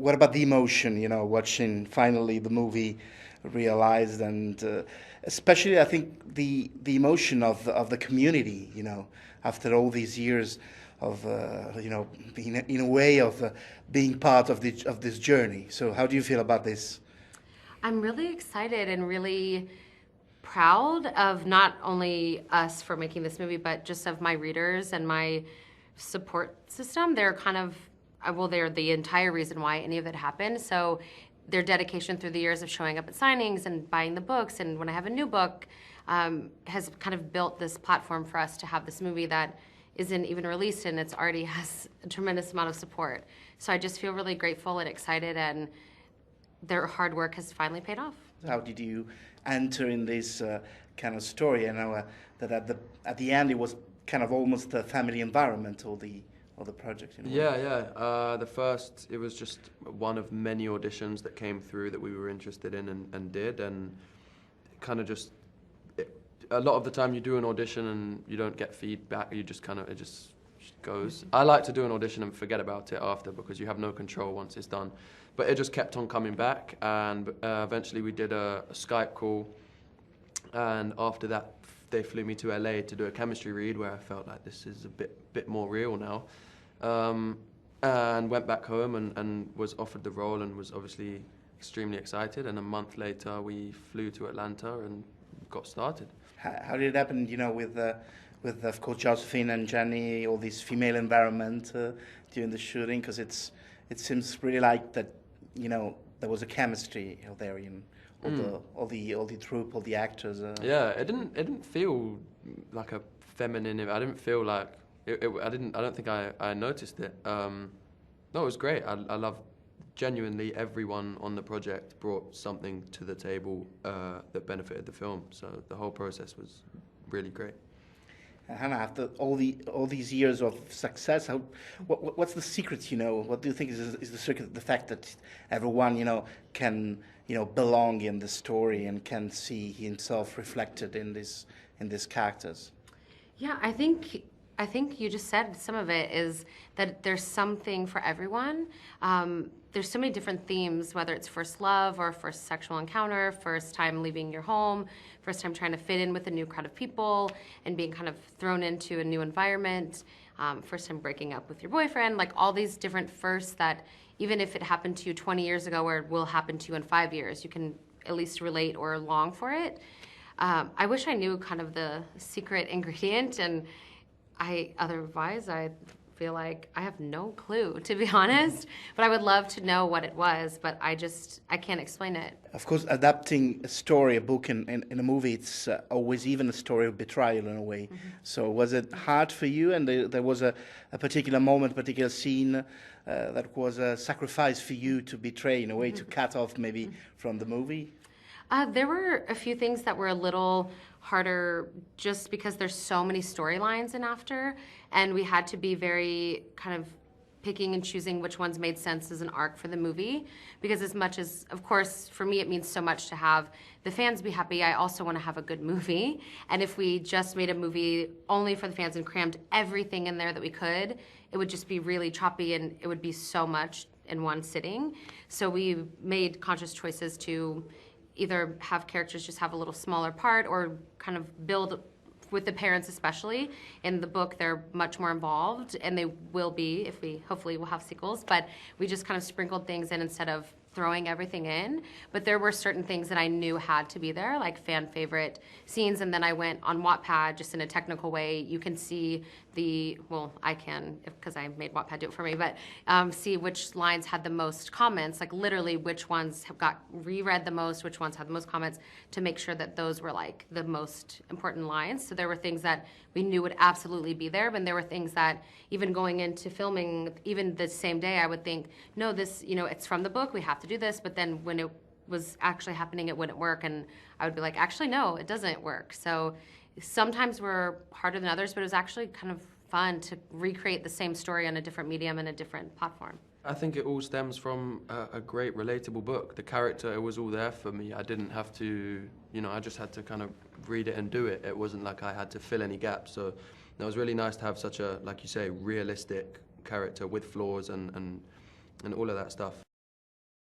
what about the emotion, watching finally the movie realized, and especially I think the emotion of the community, after all these years of being in a way of being part of this journey. So how do you feel about this? I'm really excited and really proud of not only us for making this movie, but just of my readers and my support system. They're kind of, well, they're the entire reason why any of it happened. So their dedication through the years of showing up at signings and buying the books, and when I have a new book, has kind of built this platform for us to have this movie that isn't even released, and it's already has a tremendous amount of support. So I just feel really grateful and excited, and their hard work has finally paid off. How did you enter in this kind of story? I know that at the end it was kind of almost a family environment, all the project. Yeah. It was just one of many auditions that came through that we were interested in and did, and kind of just a lot of the time you do an audition and you don't get feedback. You just it just goes. I like to do an audition and forget about it after, because you have no control once it's done. But it just kept on coming back, and eventually we did a Skype call, and after that they flew me to LA to do a chemistry read where I felt like this is a bit more real now, and went back home and was offered the role and was obviously extremely excited, and a month later we flew to Atlanta and got started. How did it happen, with of course Josephine and Jenny, all this female environment during the shooting? Because it seems really like that, there was a chemistry there in all the troupe, all the actors. Yeah, it didn't feel like a feminine. I didn't feel like I don't think I noticed it. No, it was great. I love genuinely everyone on the project brought something to the table that benefited the film. So the whole process was really great. Hannah, after all these years of success, what's the secret? What do you think is the secret? The fact that everyone can belong in the story and can see himself reflected in these characters. Yeah, I think you just said some of it is that there's something for everyone. There's so many different themes, whether it's first love or first sexual encounter, first time leaving your home, first time trying to fit in with a new crowd of people and being kind of thrown into a new environment, first time breaking up with your boyfriend, like all these different firsts that even if it happened to you 20 years ago or it will happen to you in 5 years, you can at least relate or long for it. I wish I knew kind of the secret ingredient, and otherwise I feel like I have no clue, to be honest, but I would love to know what it was, but I can't explain it. Of course, adapting a story, a book in a movie, it's always even a story of betrayal in a way. Mm-hmm. So was it hard for you, and there was a particular moment, particular scene that was a sacrifice for you to betray in a way, to cut off maybe from the movie? There were a few things that were a little harder just because there's so many storylines in After, and we had to be very kind of picking and choosing which ones made sense as an arc for the movie, because as much as, of course, for me it means so much to have the fans be happy, I also want to have a good movie, and if we just made a movie only for the fans and crammed everything in there that we could, it would just be really choppy and it would be so much in one sitting. So we made conscious choices to either have characters just have a little smaller part or kind of build with the parents especially. In the book, they're much more involved, and they will be if we hopefully will have sequels, but we just kind of sprinkled things in instead of throwing everything in. But there were certain things that I knew had to be there, like fan favorite scenes, and then I went on Wattpad just in a technical way. You can see I can, because I made Wattpad do it for me, but see which lines had the most comments, like literally which ones have got reread the most, which ones had the most comments, to make sure that those were like the most important lines. So there were things that we knew would absolutely be there, but there were things that even going into filming, even the same day, I would think, no, this, it's from the book, we have to do this, but then when it was actually happening, it wouldn't work, and I would be like, actually, no, it doesn't work. So sometimes were harder than others, but it was actually kind of fun to recreate the same story on a different medium and a different platform. I think it all stems from a great relatable book. The character, it was all there for me. I didn't have to, I just had to kind of read it and do it. It wasn't like I had to fill any gaps. So it was really nice to have such a, like you say, realistic character with flaws and all of that stuff.